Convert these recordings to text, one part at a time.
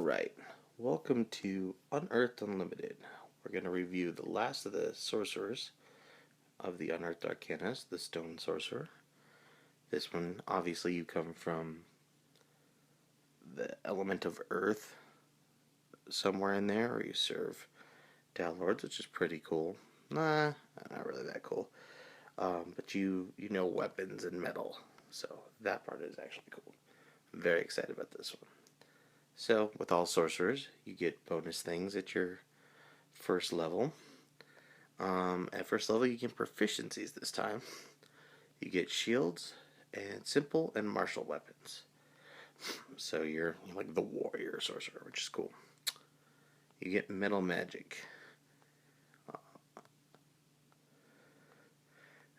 Alright, welcome to Unearthed Unlimited. We're going to review the last of the sorcerers of the Unearthed Arcanas, the Stone Sorcerer. This one, obviously, you come from the element of Earth somewhere in there, or you serve Dal Lords, which is pretty cool. Nah, not really that cool. But you know weapons and metal, so that part is actually cool. I'm very excited about this one. So, with all sorcerers, you get bonus things at your first level. At first level, you get proficiencies this time. You get shields and simple and martial weapons. So you're like the warrior sorcerer, which is cool. You get metal magic.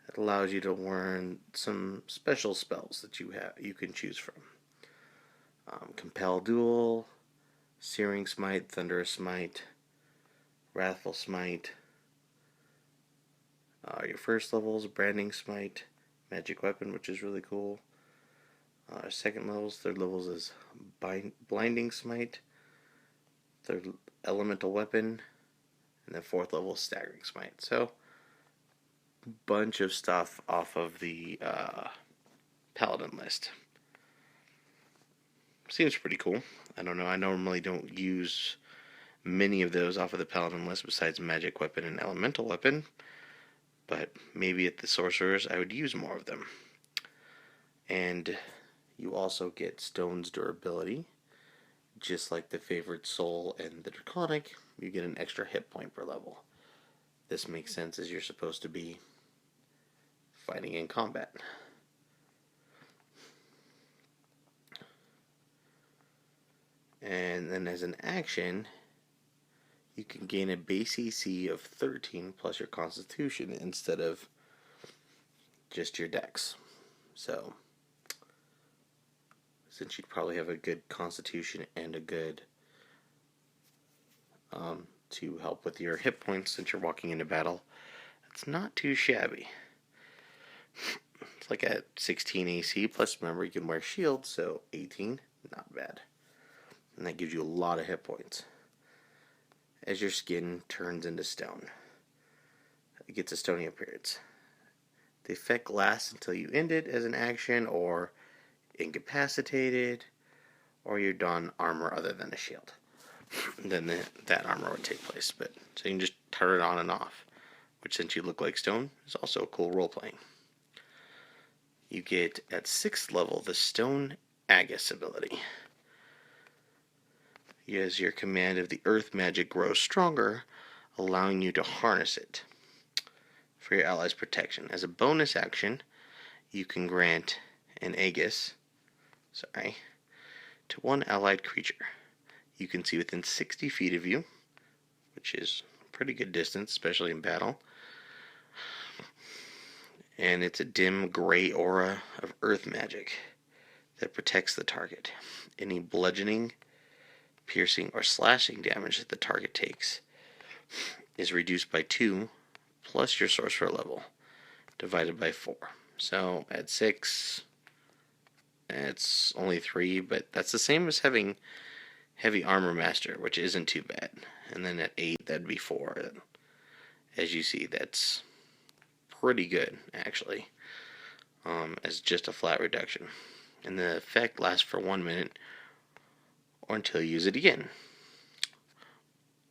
It allows you to learn some special spells that you can choose from. Compel Duel, Searing Smite, Thunderous Smite, Wrathful Smite. Your first level is Branding Smite, Magic Weapon, which is really cool. Second levels, third levels is Blinding Smite, third Elemental Weapon, and then fourth level is Staggering Smite. So, bunch of stuff off of the Paladin list. Seems pretty cool. I don't know, I normally don't use many of those off of the Paladin list besides Magic Weapon and Elemental Weapon, but maybe at the Sorcerers I would use more of them. And you also get Stone's Durability. Just like the Favored Soul and the Draconic, you get an extra hit point per level. This makes sense as you're supposed to be fighting in combat. And then as an action, you can gain a base AC of 13 plus your Constitution instead of just your Dex. So, since you'd probably have a good Constitution and a good to help with your hit points since you're walking into battle, it's not too shabby. It's like at 16 AC, plus remember you can wear shields, so 18, not bad. And that gives you a lot of hit points. As your skin turns into stone, it gets a stony appearance. The effect lasts until you end it as an action, or incapacitated, or you don armor other than a shield. Then that armor would take place. But so you can just turn it on and off, which since you look like stone is also a cool role playing. You get at 6th level the Stone Aegis ability. As your command of the earth magic grows stronger, allowing you to harness it for your allies' protection. As a bonus action, you can grant an Aegis to one allied creature. You can see within 60 feet of you, which is a pretty good distance, especially in battle. And it's a dim gray aura of earth magic that protects the target. Any bludgeoning, piercing, or slashing damage that the target takes is reduced by 2 plus your sorcerer level divided by 4. So at 6, it's only 3, but that's the same as having Heavy Armor Master, which isn't too bad. And then at 8, that'd be 4. As you see, that's pretty good, actually, as just a flat reduction. And the effect lasts for 1 minute, or until you use it again.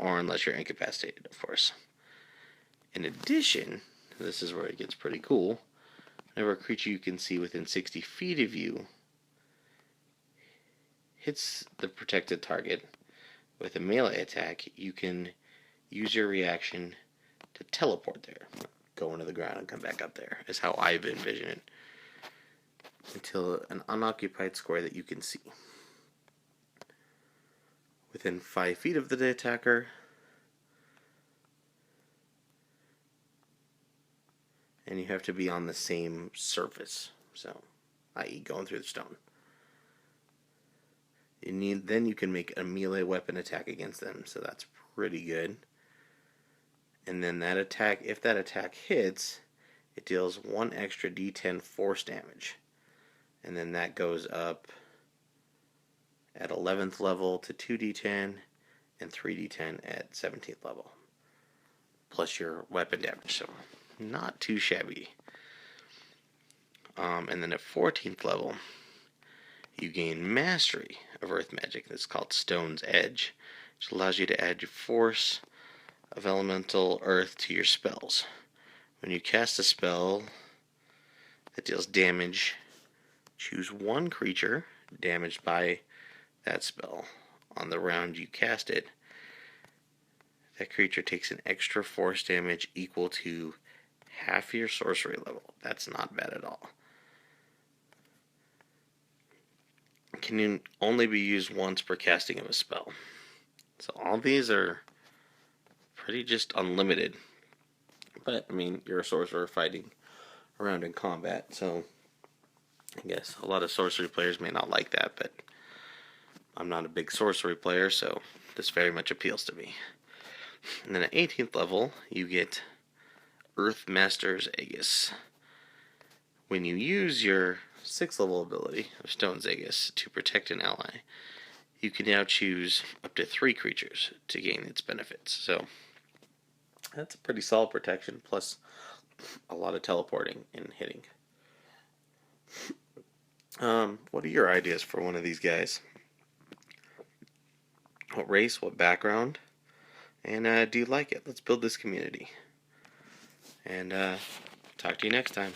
Or unless you're incapacitated, of course. In addition, this is where it gets pretty cool. Whenever a creature you can see within 60 feet of you hits the protected target with a melee attack, you can use your reaction to teleport there. Go into the ground and come back up there, is how I've envisioned it. Until an unoccupied square that you can see. Within 5 feet of the attacker, and you have to be on the same surface, so i.e. going through the stone. Then you can make a melee weapon attack against them, so that's pretty good. And then that attack, if that attack hits, it deals 1 extra d10 force damage. And then that goes up at 11th level to 2d10, and 3d10 at 17th level, plus your weapon damage, so not too shabby. And then at 14th level, you gain Mastery of Earth Magic. That's called Stone's Edge, which allows you to add your Force of Elemental Earth to your spells. When you cast a spell that deals damage, choose one creature damaged by that spell on the round you cast it. That creature takes an extra force damage equal to half your sorcery level. That's not bad at all. It can only be used once per casting of a spell. So all these are pretty just unlimited. But, I mean, you're a sorcerer fighting around in combat, so I guess a lot of sorcery players may not like that, but I'm not a big sorcery player, so this very much appeals to me. And then at 18th level, you get Earth Master's Aegis. When you use your 6th level ability of Stone's Aegis to protect an ally, you can now choose up to 3 creatures to gain its benefits. So that's a pretty solid protection, plus a lot of teleporting and hitting. What are your ideas for one of these guys? What race, what background, and do you like it? Let's build this community. And talk to you next time.